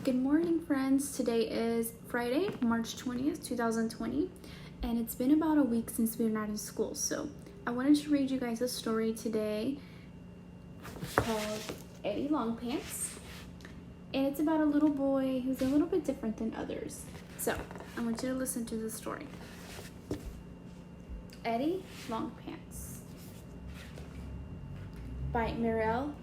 Good morning, friends. Today is Friday, March 20th, 2020, and it's been about a week since we were not in school. So I wanted to read you guys a story today called Eddie Longpants, and it's about a little boy who's a little bit different than others. So I want you to listen to the story. Eddie Longpants by Aloud.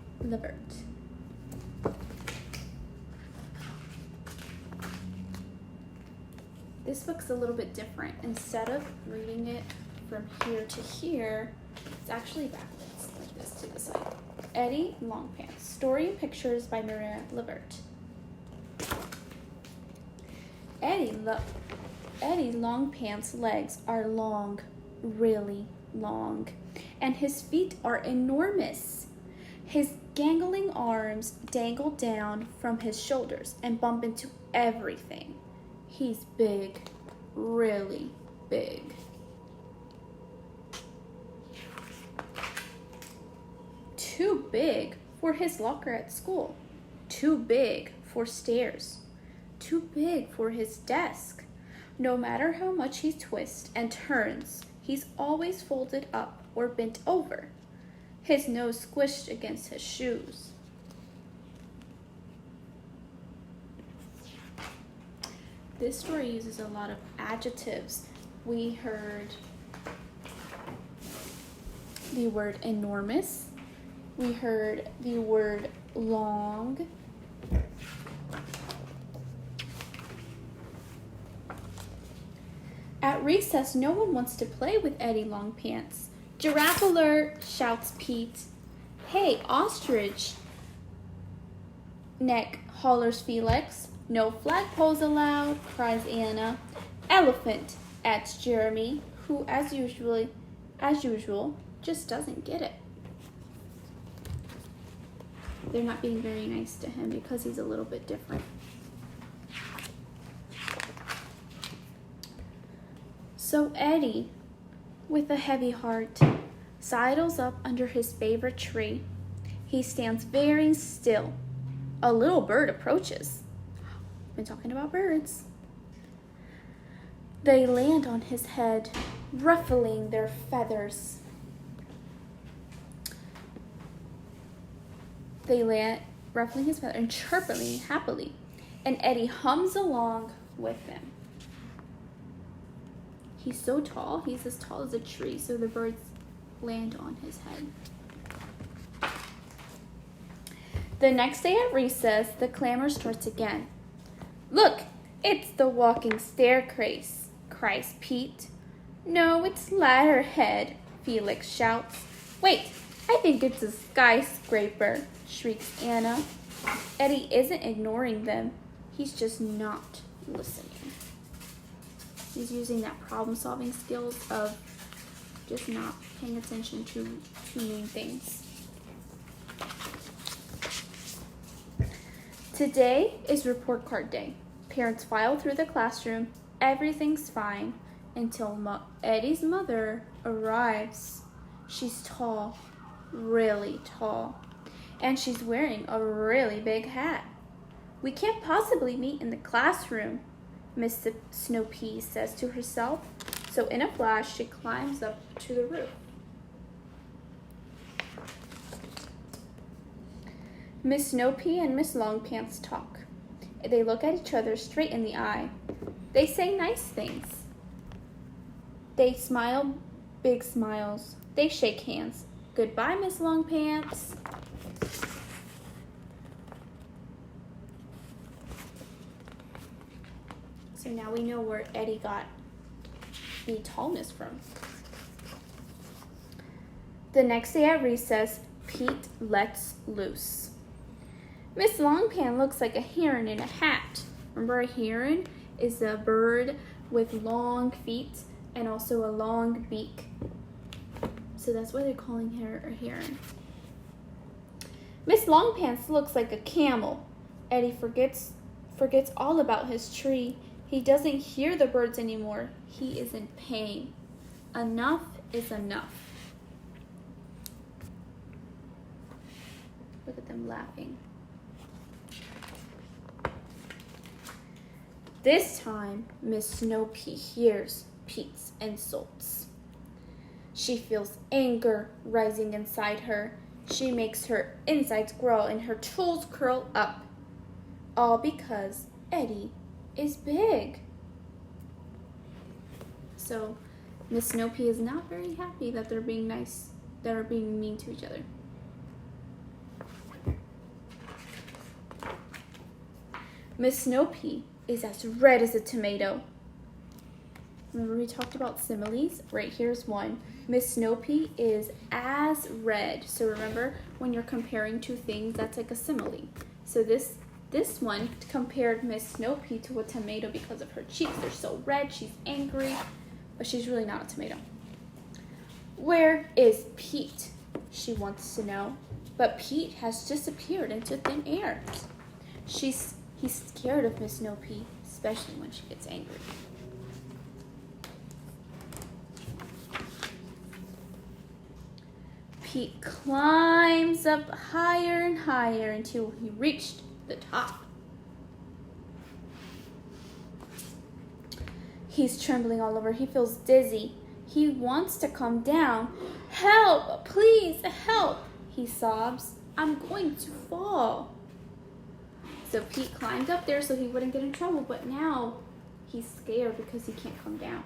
This book's a little bit different. Instead of reading it from here to here, it's actually backwards, like this to the side. Eddie Longpants. Story and pictures by Maria Levert. Eddie Longpants' legs are long, really long, and his feet are enormous. His gangling arms dangle down from his shoulders and bump into everything. He's big, really big. Too big for his locker at school. Too big for stairs. Too big for his desk. No matter how much he twists and turns, he's always folded up or bent over. His nose squished against his shoes. This story uses a lot of adjectives. We heard the word enormous. We heard the word long. At recess, no one wants to play with Eddie Longpants. Giraffe alert, shouts Pete. Hey, ostrich neck, hollers Felix. No flagpoles allowed, cries Anna. Elephant, adds Jeremy, who as usual, just doesn't get it. They're not being very nice to him because he's a little bit different. So Eddie, with a heavy heart, sidles up under his favorite tree. He stands very still. A little bird approaches. Been talking about birds. They land on his head, ruffling their feathers. They land, ruffling his feathers and chirping happily. And Eddie hums along with them. He's so tall, he's as tall as a tree, so the birds land on his head. The next day at recess, the clamor starts again. Look, it's the walking staircase, cries Pete. No, it's ladderhead, Felix shouts. Wait, I think it's a skyscraper, shrieks Anna. Eddie isn't ignoring them. He's just not listening. He's using that problem-solving skills of just not paying attention to main things. Today is report card day. Parents file through the classroom. Everything's fine until Eddie's mother arrives. She's tall, really tall, and she's wearing a really big hat. We can't possibly meet in the classroom, Miss Snow Pea says to herself. So in a flash, she climbs up to the roof. Miss Snow Pea and Miss Longpants talk. They look at each other straight in the eye. They say nice things. They smile big smiles. They shake hands. Goodbye, Miss Longpants. So now we know where Eddie got the tallness from. The next day at recess, Pete lets loose. Miss Longpants looks like a heron in a hat. Remember, a heron is a bird with long feet and also a long beak. So that's why they're calling her a heron. Miss Longpants looks like a camel. Eddie forgets all about his tree. He doesn't hear the birds anymore. He is in pain. Enough is enough. Look at them laughing. This time, Miss Snow Pea hears Pete's insults. She feels anger rising inside her. She makes her insides grow and her toes curl up. All because Eddie is big. So Miss Snow Pea is not very happy that they're being nice, that are being mean to each other. Miss Snow Pea is as red as a tomato. Remember we talked about similes? Right here's one. Miss Snow Pea is as red. So remember when you're comparing two things, that's like a simile. So this one compared Miss Snow Pea to a tomato because of her cheeks. They're so red, she's angry, but she's really not a tomato. Where is Pete? She wants to know. But Pete has disappeared into thin air. He's scared of Miss Snow Pea, especially when she gets angry. Pete climbs up higher and higher until he reached the top. He's trembling all over. He feels dizzy. He wants to come down. Help! Please, help! He sobs. I'm going to fall. So Pete climbed up there so he wouldn't get in trouble, but now he's scared because he can't come down.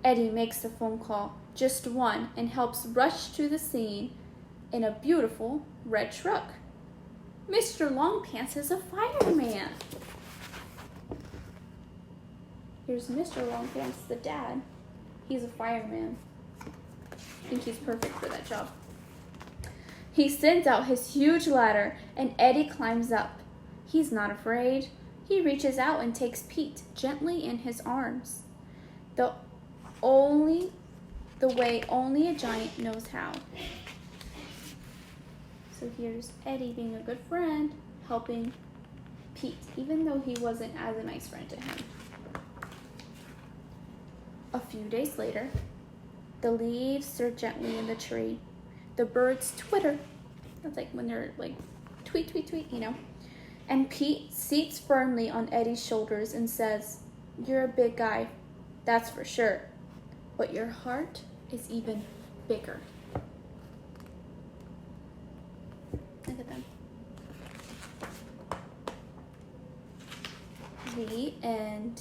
Eddie makes a phone call, just one, and helps rush to the scene in a beautiful red truck. Mr. Longpants is a fireman. Here's Mr. Longpants, the dad. He's a fireman. I think he's perfect for that job. He sends out his huge ladder, and Eddie climbs up. He's not afraid. He reaches out and takes Pete gently in his arms. The way only a giant knows how. So here's Eddie being a good friend, helping Pete, even though he wasn't as a nice friend to him. A few days later, the leaves stir gently in the tree. The birds twitter. That's like when they're like tweet, tweet, tweet, you know. And Pete seats firmly on Eddie's shoulders and says, "You're a big guy, that's for sure. But your heart is even bigger." Look at them. The end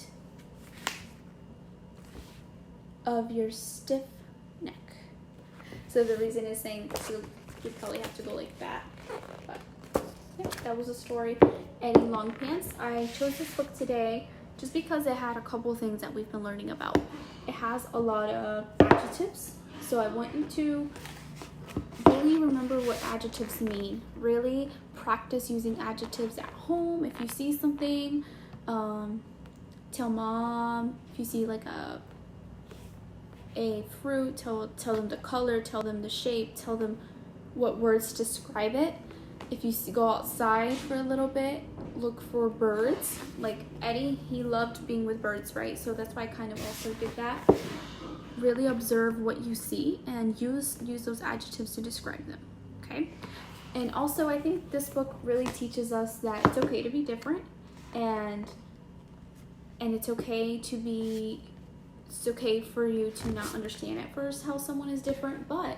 of your stiff neck. So the reason is saying, so you probably have to go like that. But yeah, that was a story. Eddie Longpants. I chose this book today just because it had a couple things that we've been learning about. It has a lot of adjectives, so I want you to really remember what adjectives mean. Really practice using adjectives at home. If you see something, tell mom. If you see like a fruit, tell them the color, tell them the shape, tell them what words describe it. If you go outside for a little bit, look for birds. Like Eddie, he loved being with birds, right? So that's why I kind of also did that. Really observe what you see and use those adjectives to describe them, okay? And also, I think this book really teaches us that it's okay to be different, and it's okay for you to not understand at first how someone is different, but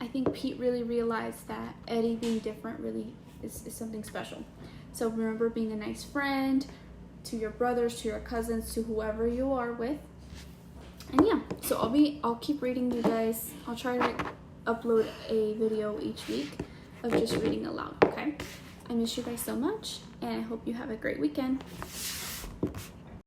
I think Pete really realized that Eddie being different really is something special. So remember being a nice friend to your brothers, to your cousins, to whoever you are with. And yeah, so I'll keep reading you guys. I'll try to upload a video each week of just reading aloud, okay? I miss you guys so much, and I hope you have a great weekend.